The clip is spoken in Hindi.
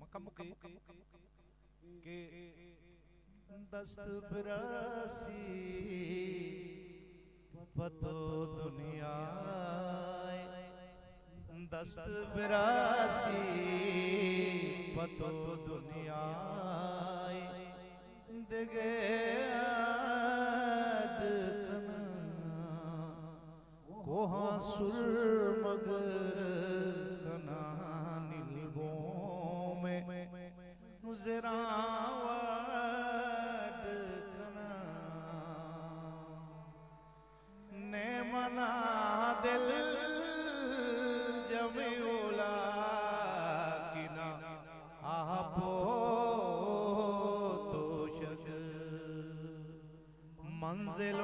मकम के दस्त बिरासी पतो दुनिया दस्त बिरासी पतो दुनिया दिगे कोहा सुरमग कना नीलबो में नुजरावट कना ने मना दिल जमीउला किना आपो तो शक मंजिल